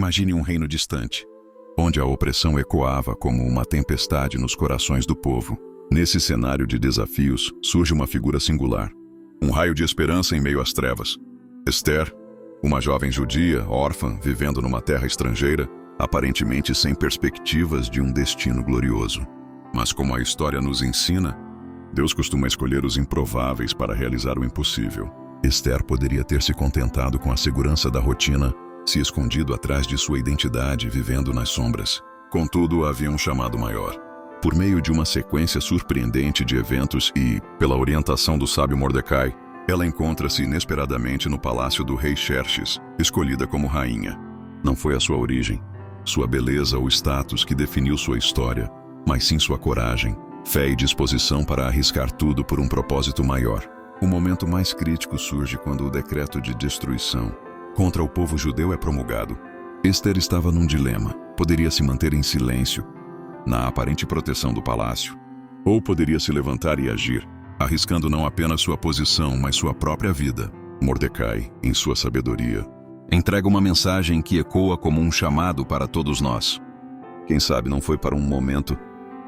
Imagine um reino distante, onde a opressão ecoava como uma tempestade nos corações do povo. Nesse cenário de desafios, surge uma figura singular, um raio de esperança em meio às trevas. Esther, uma jovem judia, órfã, vivendo numa terra estrangeira, aparentemente sem perspectivas de um destino glorioso. Mas como a história nos ensina, Deus costuma escolher os improváveis para realizar o impossível. Esther poderia ter se contentado com a segurança da rotina, se escondido atrás de sua identidade, vivendo nas sombras. Contudo, havia um chamado maior. Por meio de uma sequência surpreendente de eventos e, pela orientação do sábio Mordecai, ela encontra-se inesperadamente no palácio do rei Xerxes, escolhida como rainha. Não foi a sua origem, sua beleza ou status que definiu sua história, mas sim sua coragem, fé e disposição para arriscar tudo por um propósito maior. O momento mais crítico surge quando o decreto de destruição contra o povo judeu é promulgado. Esther estava num dilema. Poderia se manter em silêncio, na aparente proteção do palácio, ou poderia se levantar e agir, arriscando não apenas sua posição, mas sua própria vida. Mordecai, em sua sabedoria, entrega uma mensagem que ecoa como um chamado para todos nós. Quem sabe não foi para um momento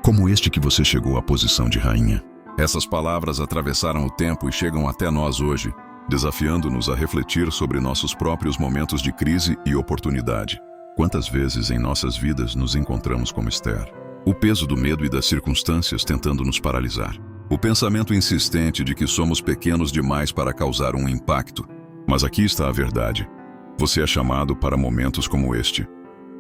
como este que você chegou à posição de rainha. Essas palavras atravessaram o tempo e chegam até nós hoje, desafiando-nos a refletir sobre nossos próprios momentos de crise e oportunidade. Quantas vezes em nossas vidas nos encontramos como Esther? O peso do medo e das circunstâncias tentando nos paralisar. O pensamento insistente de que somos pequenos demais para causar um impacto. Mas aqui está a verdade. Você é chamado para momentos como este.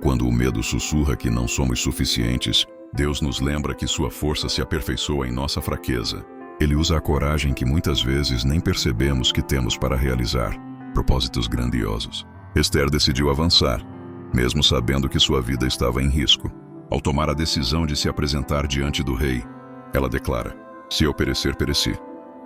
Quando o medo sussurra que não somos suficientes, Deus nos lembra que sua força se aperfeiçoa em nossa fraqueza. Ele usa a coragem que muitas vezes nem percebemos que temos para realizar propósitos grandiosos. Esther decidiu avançar, mesmo sabendo que sua vida estava em risco. Ao tomar a decisão de se apresentar diante do rei, ela declara: "Se eu perecer, pereci."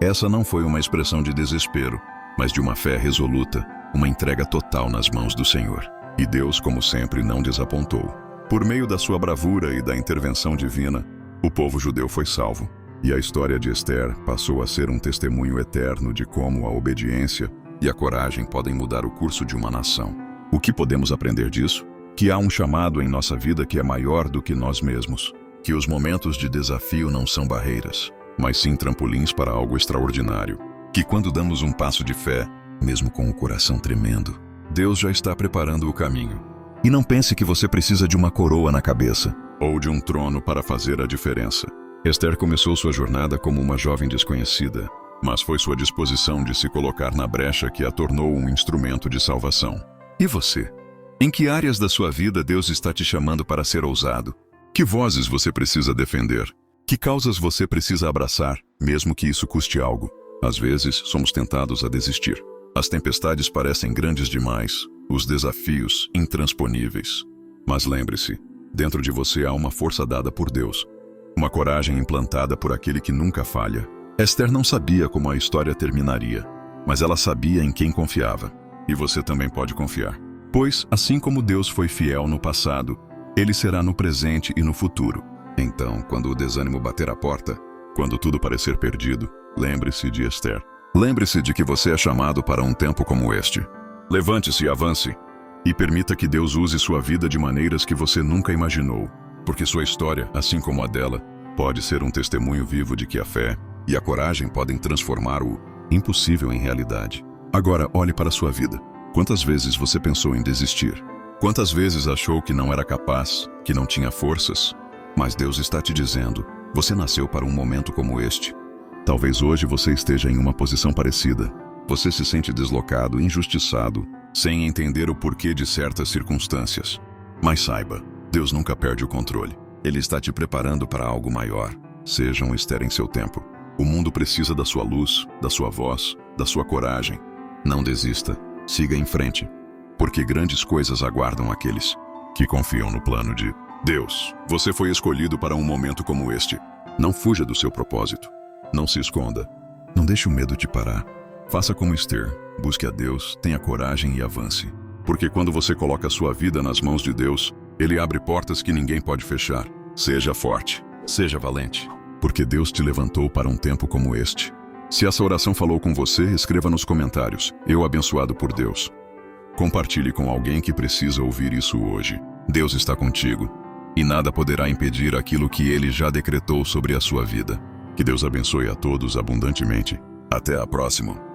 Essa não foi uma expressão de desespero, mas de uma fé resoluta, uma entrega total nas mãos do Senhor. E Deus, como sempre, não desapontou. Por meio da sua bravura e da intervenção divina, o povo judeu foi salvo. E a história de Esther passou a ser um testemunho eterno de como a obediência e a coragem podem mudar o curso de uma nação. O que podemos aprender disso? Que há um chamado em nossa vida que é maior do que nós mesmos. Que os momentos de desafio não são barreiras, mas sim trampolins para algo extraordinário. Que quando damos um passo de fé, mesmo com o coração tremendo, Deus já está preparando o caminho. E não pense que você precisa de uma coroa na cabeça ou de um trono para fazer a diferença. Esther começou sua jornada como uma jovem desconhecida, mas foi sua disposição de se colocar na brecha que a tornou um instrumento de salvação. E você? Em que áreas da sua vida Deus está te chamando para ser ousado? Que vozes você precisa defender? Que causas você precisa abraçar, mesmo que isso custe algo? Às vezes, somos tentados a desistir. As tempestades parecem grandes demais, os desafios intransponíveis. Mas lembre-se, dentro de você há uma força dada por Deus. Uma coragem implantada por aquele que nunca falha. Esther não sabia como a história terminaria, mas ela sabia em quem confiava. E você também pode confiar. Pois, assim como Deus foi fiel no passado, Ele será no presente e no futuro. Então, quando o desânimo bater a porta, quando tudo parecer perdido, lembre-se de Esther. Lembre-se de que você é chamado para um tempo como este. Levante-se e avance. E permita que Deus use sua vida de maneiras que você nunca imaginou. Porque sua história, assim como a dela, pode ser um testemunho vivo de que a fé e a coragem podem transformar o impossível em realidade. Agora, olhe para a sua vida. Quantas vezes você pensou em desistir? Quantas vezes achou que não era capaz, que não tinha forças? Mas Deus está te dizendo, você nasceu para um momento como este. Talvez hoje você esteja em uma posição parecida. Você se sente deslocado, injustiçado, sem entender o porquê de certas circunstâncias. Mas saiba, Deus nunca perde o controle. Ele está te preparando para algo maior. Seja um Esther em seu tempo. O mundo precisa da sua luz, da sua voz, da sua coragem. Não desista. Siga em frente. Porque grandes coisas aguardam aqueles que confiam no plano de Deus. Você foi escolhido para um momento como este. Não fuja do seu propósito. Não se esconda. Não deixe o medo te parar. Faça como Esther. Busque a Deus, tenha coragem e avance. Porque quando você coloca a sua vida nas mãos de Deus, Ele abre portas que ninguém pode fechar. Seja forte, seja valente, porque Deus te levantou para um tempo como este. Se essa oração falou com você, escreva nos comentários: "Eu abençoado por Deus." Compartilhe com alguém que precisa ouvir isso hoje. Deus está contigo e nada poderá impedir aquilo que Ele já decretou sobre a sua vida. Que Deus abençoe a todos abundantemente. Até a próxima.